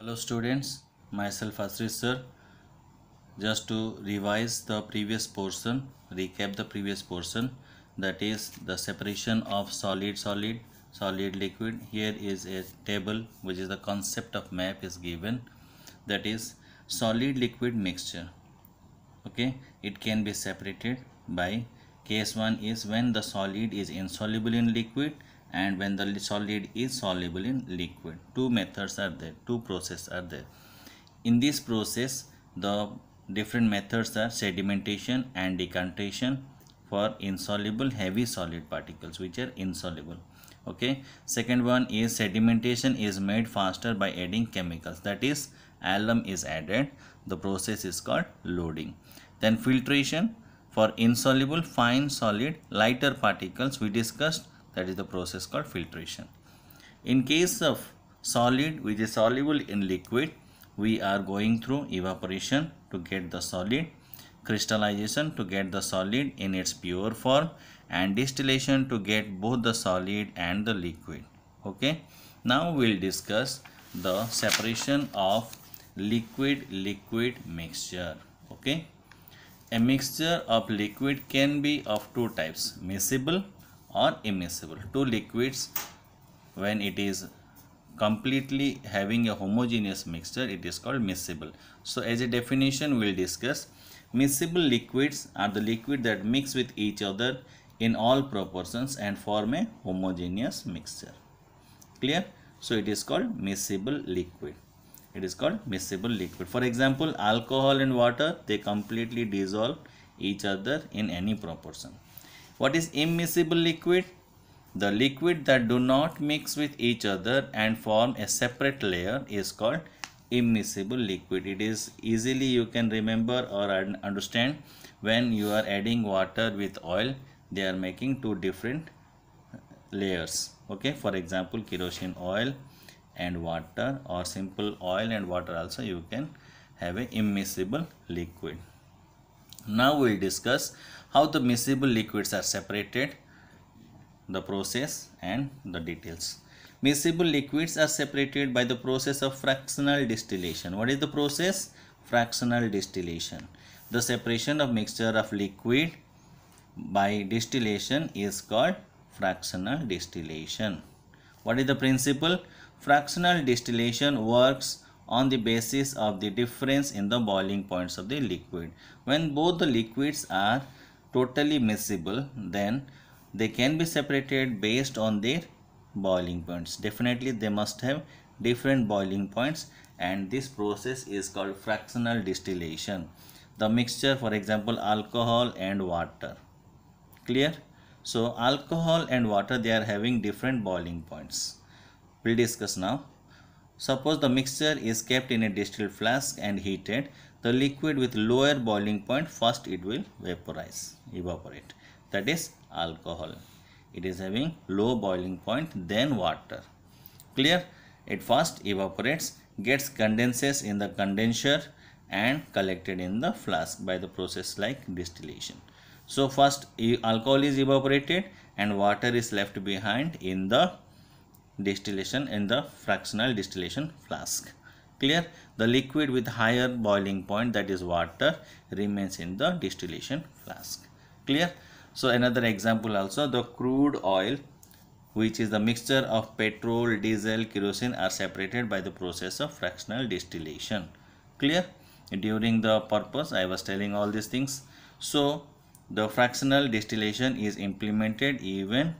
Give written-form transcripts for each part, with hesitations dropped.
Hello students, myself Asrish sir. Just to revise the previous portion, recap the previous portion, that is the separation of solid liquid. Here is a table which is the concept of map is given, that is solid liquid mixture. Okay, it can be separated by case 1 is when the solid is insoluble in liquid and when the solid is soluble in liquid. Two methods are there, two processes are there. In this process, the different methods are sedimentation and decantation for insoluble heavy solid particles which are insoluble. Okay, second one is sedimentation is made faster by adding chemicals, that is alum is added. The process is called loading. Then filtration for insoluble fine solid lighter particles we discussed, that is the process called filtration. In case of solid which is soluble in liquid, we are going through evaporation to get the solid, crystallization to get the solid in its pure form, and distillation to get both the solid and the liquid. Okay, now we'll discuss the separation of liquid mixture. Okay, a mixture of liquid can be of two types, miscible or immiscible. Two liquids, when it is completely having a homogeneous mixture, it is called miscible. So as a definition we will discuss, miscible liquids are the liquid that mix with each other in all proportions and form a homogeneous mixture. Clear? So it is called miscible liquid. It is called miscible liquid. For example, alcohol and water, they completely dissolve each other in any proportion. What is immiscible liquid? The liquid that do not mix with each other and form a separate layer is called immiscible liquid. It is easily you can remember or understand when you are adding water with oil, they are making two different layers. Okay, for example, kerosene oil and water, or simple oil and water also you can have a immiscible liquid. Now we will discuss how the miscible liquids are separated, the process and the details. Miscible liquids are separated by the process of fractional distillation. What is the process? Fractional distillation. The separation of mixture of liquid by distillation is called fractional distillation. What is the principle? Fractional distillation works on the basis of the difference in the boiling points of the liquid. When both the liquids are totally miscible, then they can be separated based on their boiling points. Definitely they must have different boiling points, and this process is called fractional distillation. The mixture, for example, alcohol and water. Clear? So alcohol and water, they are having different boiling points. We'll discuss now. Suppose the mixture is kept in a distilled flask and heated. The liquid with lower boiling point, first it will evaporate. That is alcohol. It is having low boiling point than water. Clear? It first evaporates, gets condenses in the condenser and collected in the flask by the process like distillation. So first alcohol is evaporated and water is left behind in the distillation, in the fractional distillation flask. Clear? The liquid with higher boiling point, that is water, remains in the distillation flask. Clear? So another example also, the crude oil, which is the mixture of petrol, diesel, kerosene, are separated by the process of fractional distillation. Clear? During the purpose I was telling all these things. So the fractional distillation is implemented even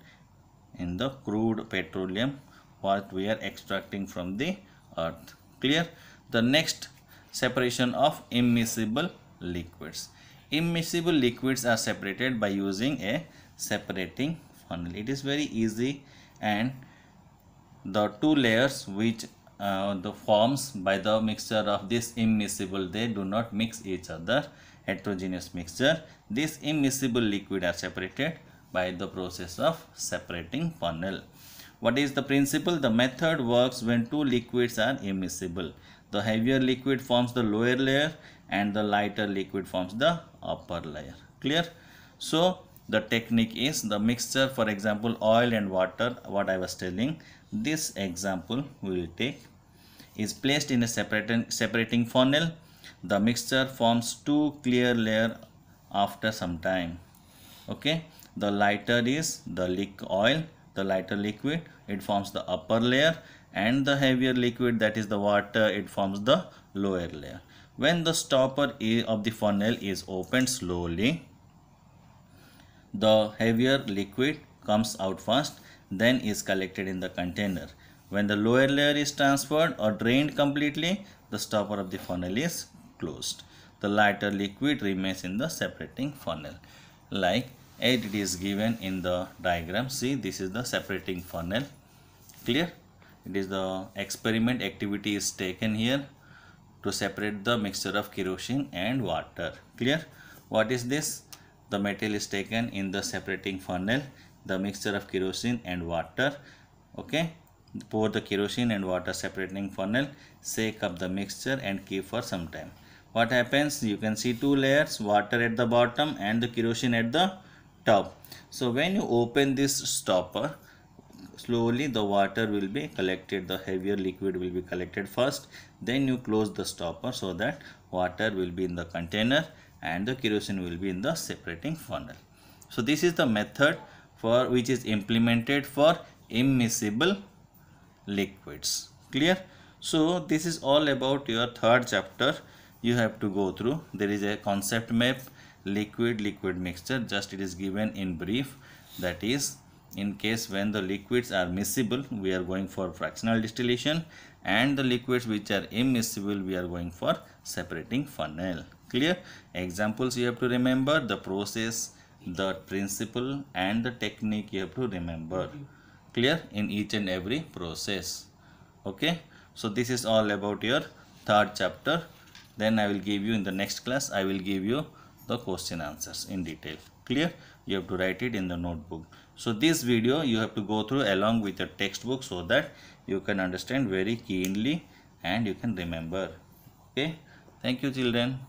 in the crude petroleum what we are extracting from the earth. Clear? The next, separation of immiscible liquids. Immiscible liquids are separated by using a separating funnel. It is very easy, and the two layers which the forms by the mixture of this immiscible, they do not mix each other, heterogeneous mixture. This immiscible liquid are separated by the process of separating funnel. What is the principle? The method works when two liquids are immiscible. The heavier liquid forms the lower layer and the lighter liquid forms the upper layer. Clear? So the technique is the mixture, for example oil and water, what I was telling, this example we will take. is placed in a separating funnel, the mixture forms two clear layers after some time. Okay, the lighter is the oil, the lighter liquid, it forms the upper layer, and the heavier liquid, that is the water, it forms the lower layer. When the stopper of the funnel is opened slowly, the heavier liquid comes out first, then is collected in the container. When the lower layer is transferred or drained completely, the stopper of the funnel is closed. The lighter liquid remains in the separating funnel, like it is given in the diagram. See, this is the separating funnel. Clear? It is the experiment activity is taken here to separate the mixture of kerosene and water. Clear? What is this? The material is taken in the separating funnel, the mixture of kerosene and water. Okay, pour the kerosene and water separating funnel, shake up the mixture and keep for some time. What happens? You can see two layers, water at the bottom and the kerosene at the top. So when you open this stopper, slowly the water will be collected, the heavier liquid will be collected first, then you close the stopper so that water will be in the container and the kerosene will be in the separating funnel. So this is the method for which is implemented for immiscible liquids. Clear? So this is all about your third chapter. You have to go through. There is a concept map, liquid mixture, just it is given in brief. That is, in case when the liquids are miscible, we are going for fractional distillation, and the liquids which are immiscible, we are going for separating funnel. Clear? Examples you have to remember, the process, the principle and the technique you have to remember. Clear? In each and every process. Okay, so this is all about your third chapter. Then I will give you in the next class, I will give you the question answers in detail. Clear? You have to write it in the notebook. So this video you have to go through along with your textbook so that you can understand very keenly and you can remember. Okay, thank you children.